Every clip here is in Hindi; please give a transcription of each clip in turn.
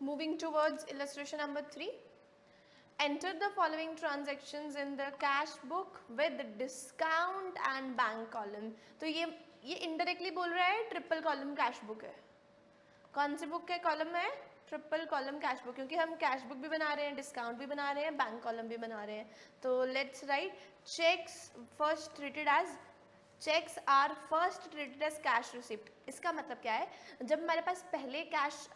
Moving towards illustration number 3. Enter the following transactions in the cash book with discount and bank column. तो ये इनडायरेक्टली बोल रहा है ट्रिपल कॉलम कैश बुक है. कौन सी बुक के कॉलम है? ट्रिपल कॉलम कैश बुक, क्योंकि हम कैश बुक भी बना रहे हैं, डिस्काउंट भी बना रहे हैं, बैंक कॉलम भी बना रहे हैं. तो let's write cheques first treated as cheques are first treated as cash receipt. इसका मतलब क्या है? जब हमारे पास पहले कैश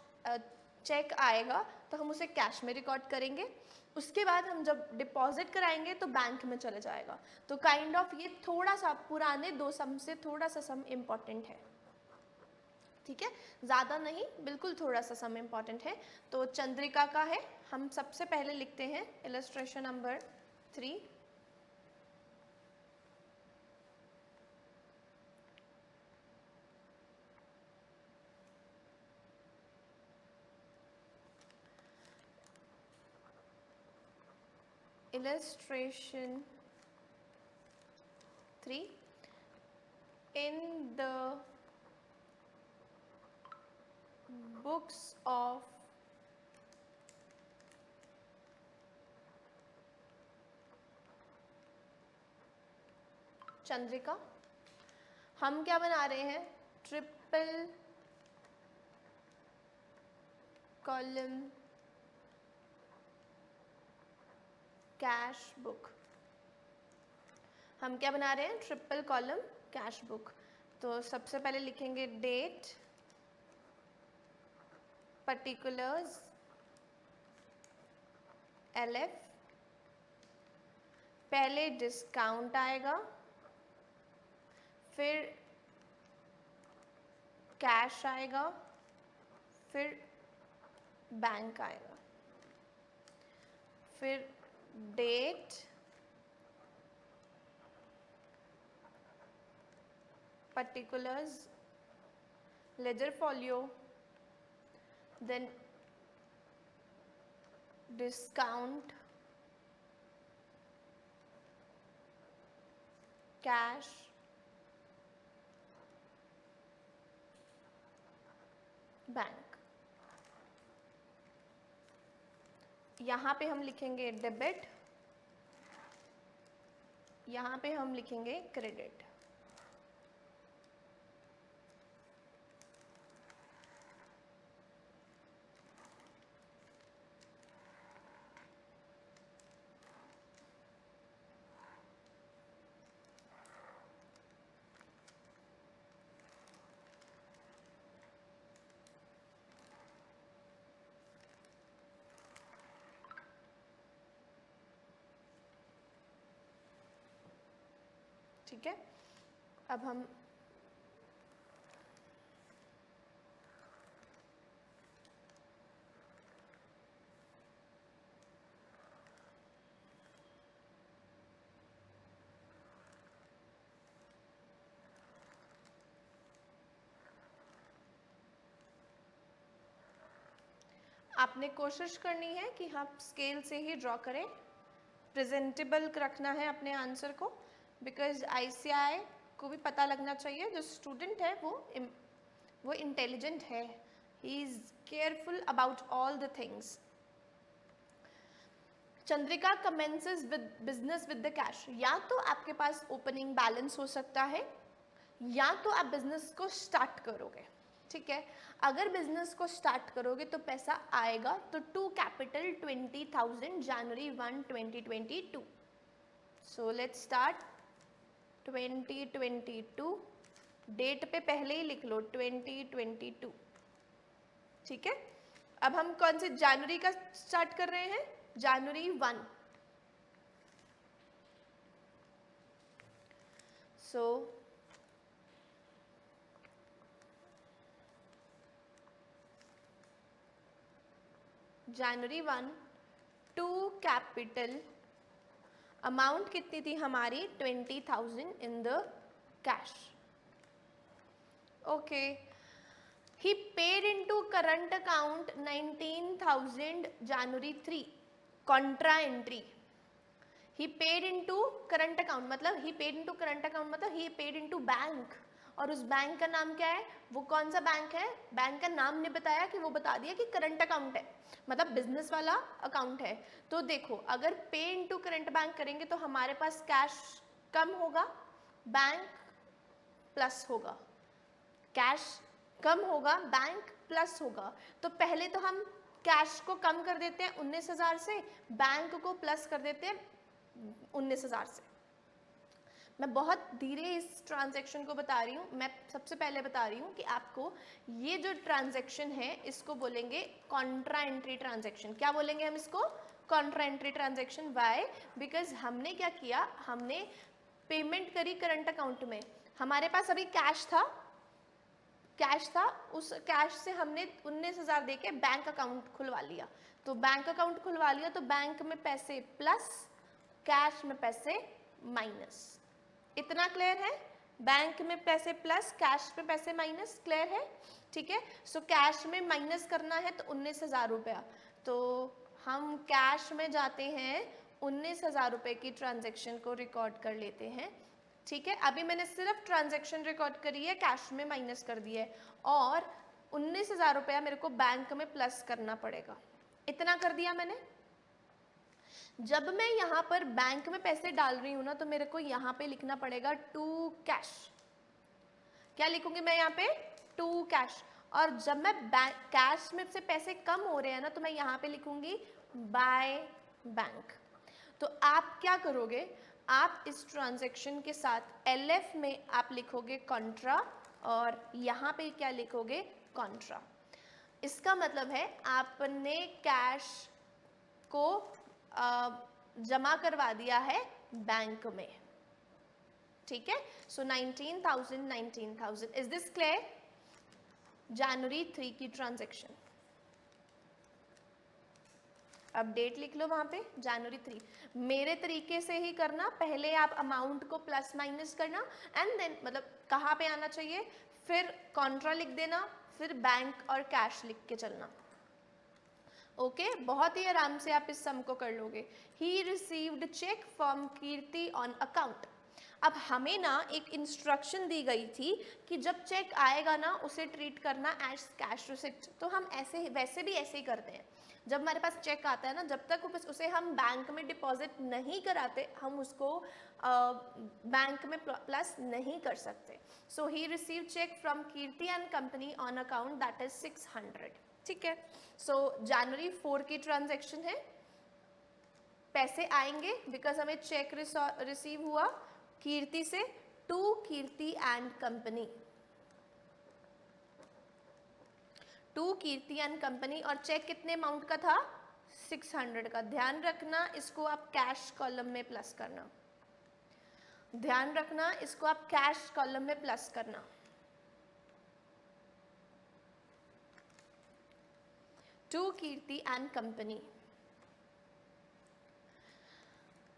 चेक आएगा तो हम उसे कैश में रिकॉर्ड करेंगे, उसके बाद हम जब डिपॉजिट कराएंगे तो बैंक में चले जाएगा. तो काइंड ऑफ ये थोड़ा सा पुराने दो सम से थोड़ा सा सम इम्पॉर्टेंट है. ठीक है, ज़्यादा नहीं, बिल्कुल थोड़ा सा सम इम्पॉर्टेंट है. तो चंद्रिका का है, हम सबसे पहले लिखते हैं illustration number 3. Illustration 3. In the books of Chandrika हम क्या बना रहे हैं? Triple column cash book. हम क्या बना रहे हैं? Triple column cash book. तो सबसे पहले लिखेंगे डेट, पर्टिकुलर्स, LF, पहले डिस्काउंट आएगा, फिर कैश आएगा, फिर बैंक आएगा, फिर date, particulars, ledger folio, then discount, cash, bank. यहाँ पे हम लिखेंगे डेबिट, यहाँ पे हम लिखेंगे क्रेडिट. ठीक है, अब हम आपने कोशिश करनी है कि आप स्केल से ही ड्रॉ करें, प्रेजेंटेबल रखना है अपने आंसर को, बिकॉज ICI को भी पता लगना चाहिए जो स्टूडेंट है वो इंटेलिजेंट है, he is careful about all the things. Chandrika commences with business with the cash. या तो आपके पास ओपनिंग बैलेंस हो सकता है या तो आप बिजनेस को स्टार्ट करोगे. ठीक है, अगर बिजनेस को स्टार्ट करोगे तो पैसा आएगा. तो to capital 20,000 January 1, 2022. So let's start 2022. Date पे पहले ही लिख लो 2022. ठीक है, अब हम कौन से जनवरी का स्टार्ट कर रहे हैं? January 1. So January 1 to capital, amount कितनी थी हमारी? 20,000 in the cash. Okay, he paid into current account 19,000 January 3. Contra entry. He paid into current account मतलब he paid into current account मतलब ही पेड इनटू बैंक. और उस बैंक का नाम क्या है, वो कौन सा बैंक है, बैंक का नाम ने बताया कि वो बता दिया कि करंट अकाउंट है, मतलब बिजनेस वाला अकाउंट है। तो देखो अगर पे इनटू करंट बैंक करेंगे तो हमारे पास कैश कम होगा, बैंक प्लस होगा, कैश कम होगा, बैंक प्लस होगा। तो पहले तो हम कैश को कम कर देते हैं 19,000 से, बैंक को प्लस कर देते हैं 19,000 से। मैं बहुत धीरे इस ट्रांजैक्शन को बता रही हूँ, मैं सबसे पहले बता रही हूँ कि आपको ये जो ट्रांजैक्शन है इसको बोलेंगे कॉन्ट्रा एंट्री ट्रांजैक्शन। क्या बोलेंगे हम इसको, contra entry transaction. Why, because हमने क्या किया, हमने पेमेंट करी करंट अकाउंट में, हमारे पास अभी कैश था, उस कैश से हमने 19,000 देके बैंक अकाउंट खुलवा लिया। तो बैंक अकाउंट खुलवा लिया तो बैंक में पैसे प्लस, कैश में पैसे माइनस। इतना क्लियर है, बैंक में पैसे प्लस, कैश में पैसे माइनस, क्लियर है, ठीक है। सो कैश में माइनस करना है तो 19,000 रुपया, तो हम कैश में जाते हैं 19,000 रुपये की ट्रांजैक्शन को रिकॉर्ड कर लेते हैं, ठीक है। अभी मैंने सिर्फ ट्रांजैक्शन रिकॉर्ड करी है, कैश में माइनस कर दिया है, और 19,000 रुपया मेरे को बैंक में प्लस करना पड़ेगा। इतना कर दिया मैंने। जब मैं यहाँ पर बैंक में पैसे डाल रही हूँ ना, तो मेरे को यहाँ पे लिखना पड़ेगा टू कैश। क्या लिखूंगी मैं यहाँ पे, टू कैश। और जब मैं कैश में से पैसे कम हो रहे हैं ना, तो मैं यहाँ पे लिखूंगी बाय बैंक। तो आप क्या करोगे, आप इस ट्रांजैक्शन के साथ LF में आप लिखोगे कॉन्ट्रा, और यहाँ पे क्या लिखोगे, कॉन्ट्रा। इसका मतलब है आपने कैश को जमा करवा दिया है बैंक में, ठीक है। सो 19,000 इज दिस क्लियर। जनवरी 3 की ट्रांजैक्शन, अब डेट लिख लो वहां पे, जनवरी 3। मेरे तरीके से ही करना, पहले आप अमाउंट को प्लस माइनस करना, एंड देन मतलब कहाँ पे आना चाहिए, फिर कॉन्ट्रा लिख देना, फिर बैंक और कैश लिख के चलना, ओके। बहुत ही आराम से आप इस सम को कर लोगे। He received cheque from Kirti on account. अब हमें ना एक इंस्ट्रक्शन दी गई थी कि जब चेक आएगा ना उसे ट्रीट करना एज कैश रिसिप्ट। तो हम ऐसे वैसे भी ऐसे ही करते हैं, जब हमारे पास चेक आता है ना, जब तक उसे हम बैंक में डिपॉजिट नहीं कराते, हम उसको बैंक में प्लस नहीं कर सकते। So he receive cheque from Kirti and company on account that is 600, ठीक है। सो जनवरी 4 की ट्रांजैक्शन है, पैसे आएंगे बिकॉज हमें चेक रिसीव हुआ कीर्ति से, to Kirti and company, to Kirti and company. और चेक कितने अमाउंट का था, 600 का। ध्यान रखना इसको आप कैश कॉलम में प्लस करना, ध्यान रखना इसको आप कैश कॉलम में प्लस करना। टू कीर्ति एंड कंपनी,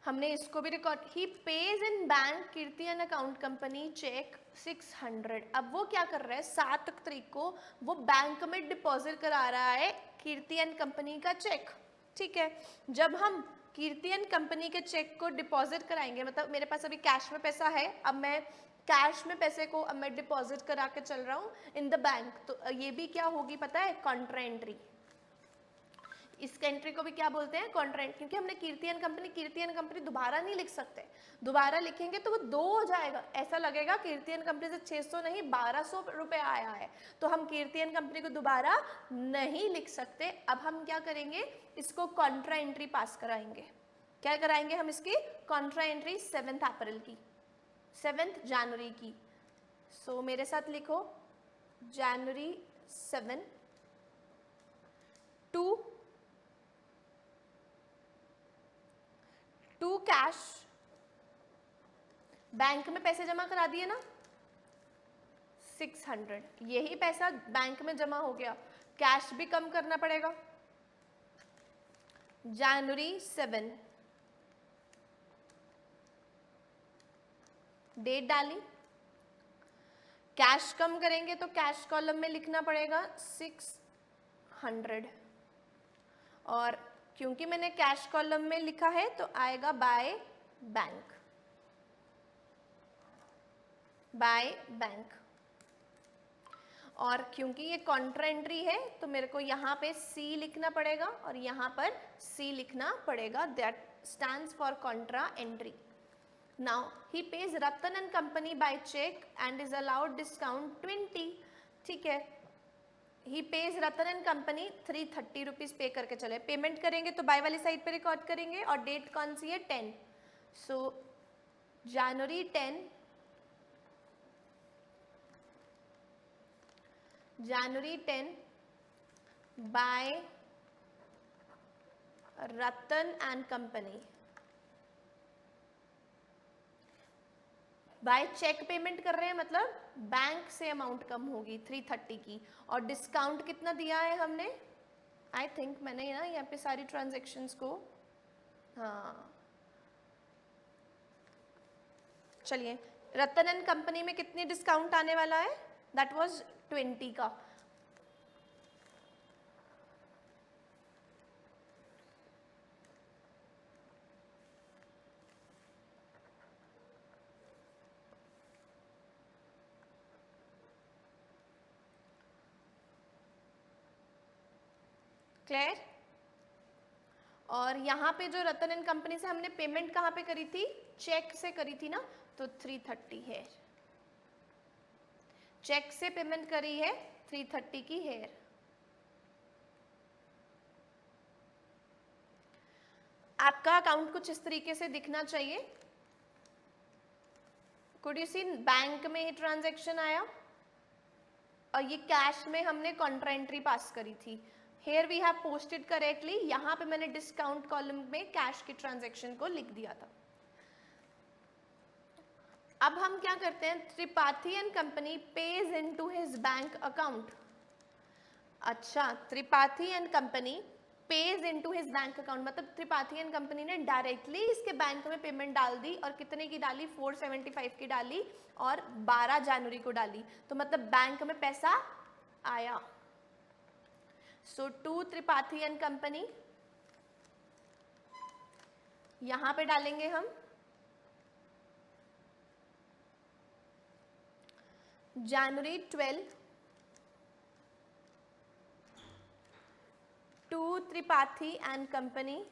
हमने इसको भी record. He page in bank Kirti and account company cheque 600। अब वो क्या कर रहा है, 7 तारीख को वो बैंक में डिपॉजिट करा रहा है कीर्ति एंड कंपनी का चेक, ठीक है। जब हम कीर्ति एंड कंपनी के चेक को डिपॉजिट कराएंगे, मतलब मेरे पास अभी कैश में पैसा है, अब मैं कैश में पैसे को अब मैं डिपॉजिट करा के चल रहा हूँ इन द बैंक, तो ये भी क्या होगी पता है, कॉन्ट्रा एंट्री। इस एंट्री को भी क्या बोलते हैं, कॉन्ट्रा एंट्री, क्योंकि हमने कीर्ति एंड कंपनी दोबारा नहीं लिख सकते, दोबारा लिखेंगे तो वो 2 हो जाएगा, ऐसा लगेगा कीर्ति एंड कंपनी से 600 नहीं 1200 रुपए आया है, तो हम कीर्ति एंड कंपनी को दोबारा नहीं लिख सकते। अब हम क्या करेंगे, इसको कॉन्ट्रा एंट्री पास कराएंगे। क्या कराएंगे हम इसकी कॉन्ट्रा एंट्री 7 अप्रैल की, 7 जनवरी की। सो मेरे साथ लिखो जनवरी 7 टू कैश, बैंक में पैसे जमा करा दिए ना 600, यही पैसा बैंक में जमा हो गया, कैश भी कम करना पड़ेगा। जनवरी 7 डेट डाली, कैश कम करेंगे तो कैश कॉलम में लिखना पड़ेगा 600, और क्योंकि मैंने कैश कॉलम में लिखा है तो आएगा बाय बैंक, बाय बैंक। और क्योंकि ये कॉन्ट्रा एंट्री है तो मेरे को यहाँ पे C लिखना पड़ेगा और यहाँ पर C लिखना पड़ेगा, that stands for Contra entry. Now he pays Ratan and Company by check and is allowed discount 20. ठीक है, he pays Ratan and Company 330 rupees पे करके चले. पेमेंट करेंगे तो बाय वाली साइड पे रिकॉर्ड करेंगे और डेट कौन सी है 10. So January 10 by Ratan and company. By cheque payment कर रहे हैं मतलब बैंक से अमाउंट कम होगी 330 की. और डिस्काउंट कितना दिया है हमने, आई थिंक मैंने ना यहाँ पे सारी ट्रांजेक्शन्स को, हाँ चलिए, रतन एंड कंपनी में कितनी डिस्काउंट आने वाला है, दैट वाज 20 का. क्लियर. और यहाँ पे जो रतन एंड कंपनी से हमने पेमेंट कहाँ पे करी थी, चेक से करी थी ना, तो 330 है. चेक से पेमेंट करी है 330 की है. आपका अकाउंट कुछ इस तरीके से दिखना चाहिए. कुड यू सी, बैंक में ही ट्रांजैक्शन आया और ये कैश में हमने कॉन्ट्रा एंट्री पास करी थी. Here we have posted correctly. यहाँ पे मैंने डिस्काउंट कॉलम में कैश की ट्रांजैक्शन को लिख दिया था. अब हम क्या करते हैं, Tripathi and company pays into his bank account. अच्छा, Tripathi and company pays into his bank account मतलब त्रिपाठी एंड कंपनी ने डायरेक्टली इसके बैंक में पेमेंट डाल दी. और कितने की डाली, 475 की डाली और 12 जनवरी को डाली. तो मतलब बैंक में पैसा आया. So to Tripathi and company, यहां पे डालेंगे हम January 12 to Tripathi and company,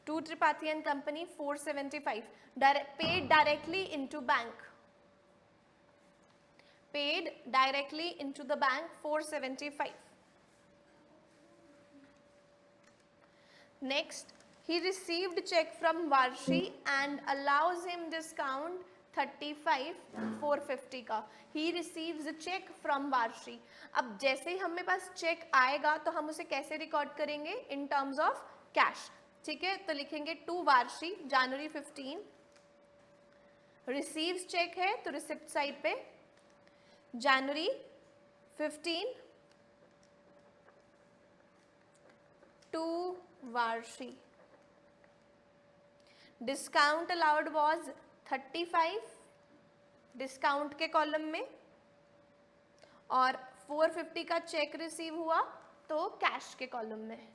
to Tripathi and company 475 paid directly into bank, paid directly into the bank 475. Next, he received check from Varshi and allows him discount 35 450 का. He receives a check from Varshi. अब जैसे ही हमें पास चेक आएगा तो हम उसे कैसे रिकॉर्ड करेंगे, इन टर्म्स ऑफ कैश. ठीक है, तो लिखेंगे to Varshi January 15, receives cheque है तो रिसिप्ट साइड पे January 15 to Varshi. Discount allowed was 35 discount के कॉलम में और 450 का चेक रिसीव हुआ तो कैश के कॉलम में.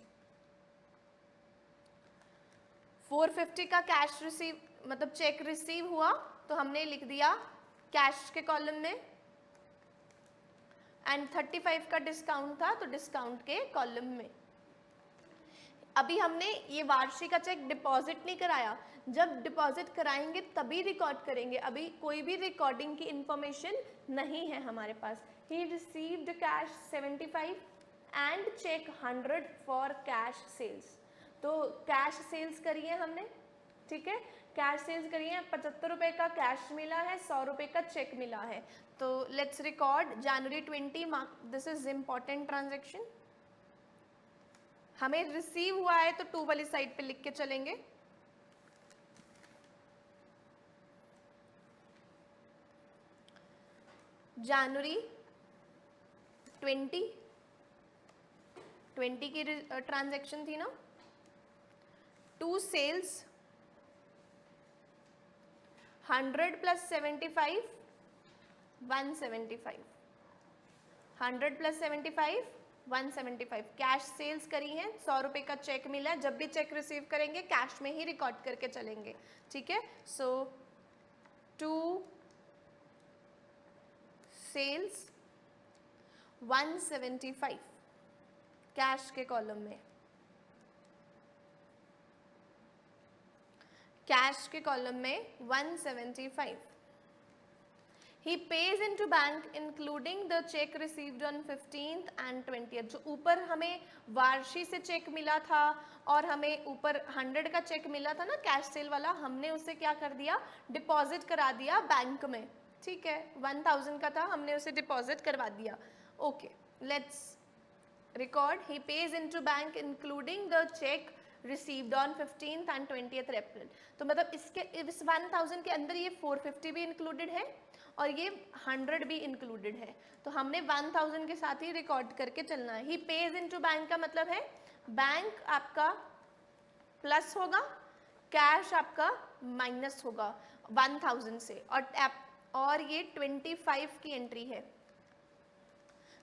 450 का कैश रिसीव मतलब चेक रिसीव हुआ तो हमने लिख दिया कैश के कॉलम में, एंड 35 का डिस्काउंट था तो डिस्काउंट के कॉलम में. अभी हमने ये वार्षिक का चेक डिपॉजिट नहीं कराया, जब डिपॉजिट कराएंगे तभी रिकॉर्ड करेंगे. अभी कोई भी रिकॉर्डिंग की इंफॉर्मेशन नहीं है हमारे पास. He received cash 75 and cheque 100 for cash sales. तो कैश सेल्स करी है हमने, ठीक है, कैश सेल्स करी है, 75 रुपये का कैश मिला है, 100 रुपये का चेक मिला है. तो let's record January 20 mark, this is important transaction. हमें रिसीव हुआ है तो टू वाली साइड पे लिख के चलेंगे. जनवरी 20 की ट्रांजेक्शन थी ना. To sales 100 plus 75 175, 100 plus 75 175. Cash sales करी है, 100 रुपये का चेक मिला. जब भी चेक रिसीव करेंगे कैश में ही रिकॉर्ड करके चलेंगे. ठीक है, सो टू सेल्स 175 कैश के कॉलम में, कैश के कॉलम में 175. He pays into bank including the check received on 15th and 20th. जो ऊपर हमें वार्षी से चेक मिला था और हमें ऊपर 100 का चेक मिला था ना कैश सेल वाला, हमने उसे क्या कर दिया, डिपॉजिट करा दिया बैंक में. ठीक है, 1000 का था, हमने उसे डिपॉजिट करवा दिया. Okay, let's record. He page into bank including the check received on 15th and 20th अप्रैल. तो मतलब इसके इस 1000 के अंदर ये 450 भी इंक्लूडेड है और ये 100 भी इंक्लूडेड है. तो हमने 1000 के साथ ही रिकॉर्ड करके चलना है. ही पेज इनटू बैंक का मतलब है बैंक आपका प्लस होगा, कैश आपका माइनस होगा 1000 से. और ये 25 की एंट्री है,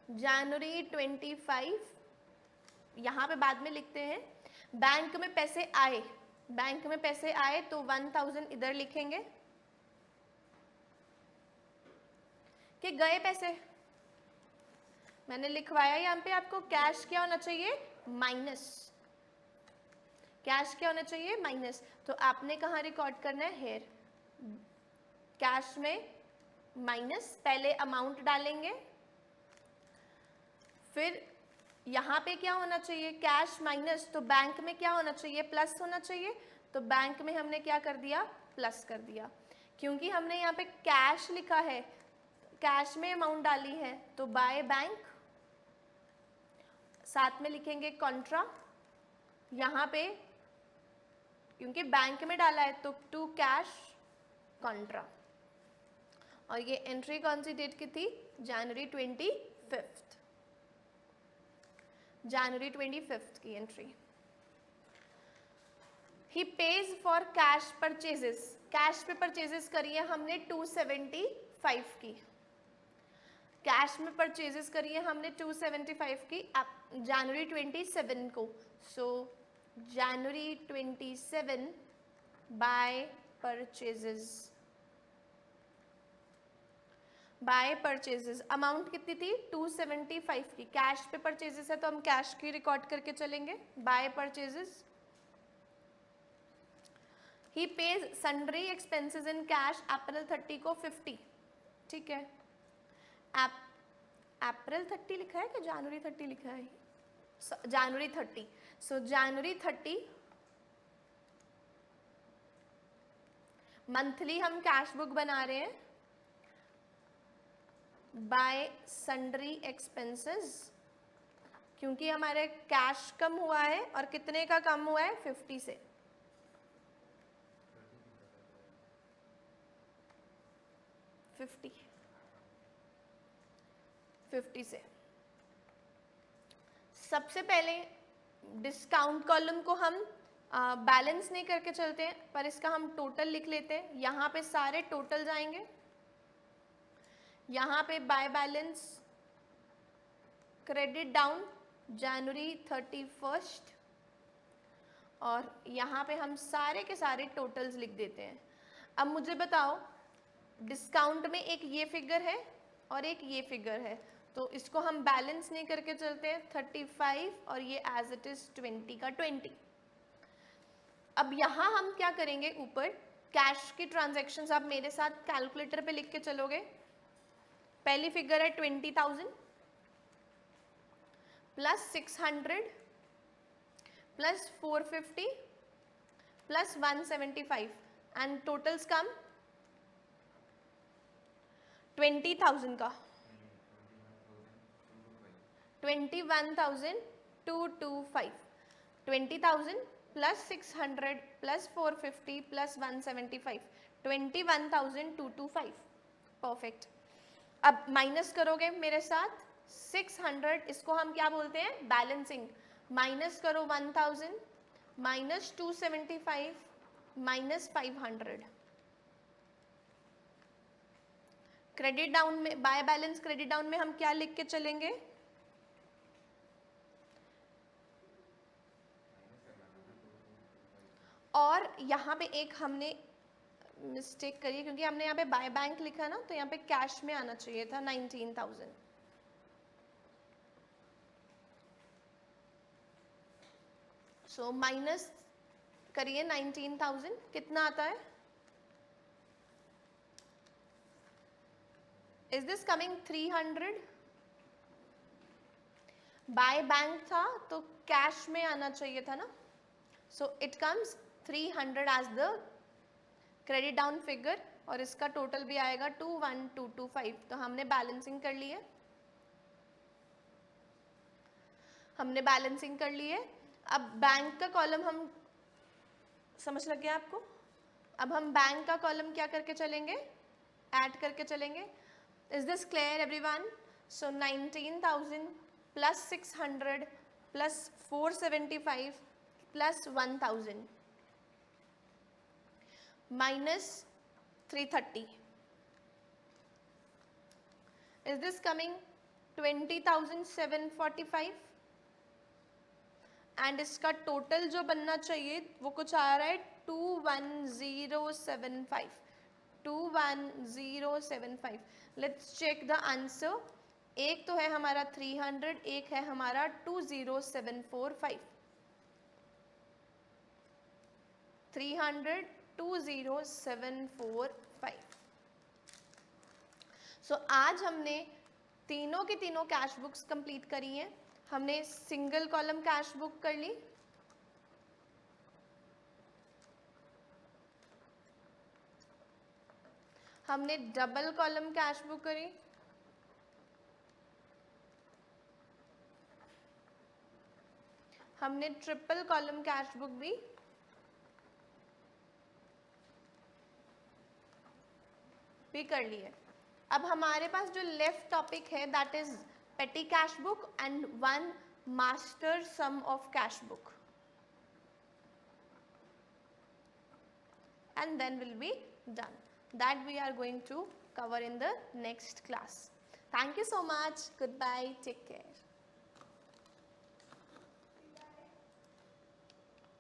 जनवरी 25. यहाँ पे बाद में लिखते हैं. बैंक में पैसे आए, बैंक में पैसे आए तो 1000 इधर लिखेंगे कि गए पैसे. मैंने लिखवाया यहाँ पे आपको, कैश क्या होना चाहिए, माइनस. कैश क्या होना चाहिए, माइनस. तो आपने कहाँ रिकॉर्ड करना है, हेयर. कैश में माइनस, पहले अमाउंट डालेंगे, फिर यहाँ पे क्या होना चाहिए, कैश माइनस. तो बैंक में क्या होना चाहिए, प्लस होना चाहिए. तो बैंक में हमने क्या कर दिया, प्लस कर दिया, क्योंकि हमने यहाँ पे कैश लिखा है, कैश में अमाउंट डाली है. तो बाय बैंक, साथ में लिखेंगे कॉन्ट्रा. यहाँ पे क्योंकि बैंक में डाला है तो टू कैश कॉन्ट्रा. और ये एंट्री कौन सी डेट की थी, जनवरी 25, जनवरी 25 की entry. He page for cash purchases. Cash पे परचेजेस करी है हमने 275 की, कैश में परचेजेस करी है हमने 275 की जनवरी 27 को. सो जनवरी 27 by purchases. By purchases amount कितनी थी, 275 की. कैश पे परचेजेस है तो हम कैश की रिकॉर्ड करके चलेंगे. By purchases. He pays sundry expenses in cash April 30 को 50. ठीक है, अप्रैल 30 लिखा है कि जनवरी 30 लिखा है, जनवरी 30. सो जनवरी 30 मंथली हम कैश बुक बना रहे हैं बाय सन्ड्री एक्सपेंसेस, क्योंकि हमारे कैश कम हुआ है और कितने का कम हुआ है, 50 से. 50 से. सबसे पहले डिस्काउंट कॉलम को हम बैलेंस नहीं करके चलते हैं, पर इसका हम टोटल लिख लेते हैं. यहाँ पे सारे टोटल जाएंगे, यहाँ पे बाय बैलेंस क्रेडिट डाउन जनवरी 31, और यहाँ पे हम सारे के सारे टोटल्स लिख देते हैं. अब मुझे बताओ, डिस्काउंट में एक ये फिगर है और एक ये फिगर है, तो इसको हम बैलेंस नहीं करके चलते हैं. 35 और ये एज इट इज 20 का 20. अब यहाँ हम क्या करेंगे, ऊपर कैश की ट्रांजैक्शंस आप मेरे साथ कैलकुलेटर पे लिख के चलोगे. पहली फिगर है 20,000 plus 600 plus 450 plus 175 and totals come 20,000 का 21,225. 20,000 प्लस 600 प्लस 450 प्लस 175, 21,225. परफेक्ट. अब माइनस करोगे मेरे साथ 600, इसको हम क्या बोलते हैं, बैलेंसिंग. माइनस करो 1000 माइनस 275 माइनस 500. क्रेडिट डाउन में, बाय बैलेंस क्रेडिट डाउन में हम क्या लिख के चलेंगे, और यहाँ पे एक हमने मिस्टेक करिए क्योंकि हमने यहाँ पे बाय बैंक लिखा ना, तो यहाँ पे कैश में आना चाहिए था 19,000. सो माइनस करिए 19,000, कितना आता है? Is this coming 300? By bank था तो कैश में आना चाहिए था ना, so it comes 300 as the credit down figure, और इसका टोटल भी आएगा 21,225. तो हमने बैलेंसिंग कर ली है, हमने बैलेंसिंग कर ली है. अब बैंक का कॉलम हम समझ लग गया आपको? अब हम बैंक का कॉलम क्या करके चलेंगे? ऐड करके चलेंगे. Is this clear everyone? So 19,000 plus 600 plus 475 plus 1,000 minus 330. Is this coming 20,745? And इसका टोटल जो बनना चाहिए वो कुछ आ रहा है 21,075. 21,075. Let's check the answer. एक तो है हमारा 300, एक है हमारा 20,745. 300, 20,745. सो आज हमने तीनों की तीनों कैश बुक्स कंप्लीट करी हैं. हमने सिंगल कॉलम कैश बुक कर ली, हमने डबल कॉलम कैश बुक करी, हमने ट्रिपल कॉलम कैश बुक भी कर ली है. अब हमारे पास जो लेफ्ट टॉपिक है that is petty cash book and one master sum of cash book, and then will be done. That we are going to cover in the next class. Thank you so much. Goodbye. Take care.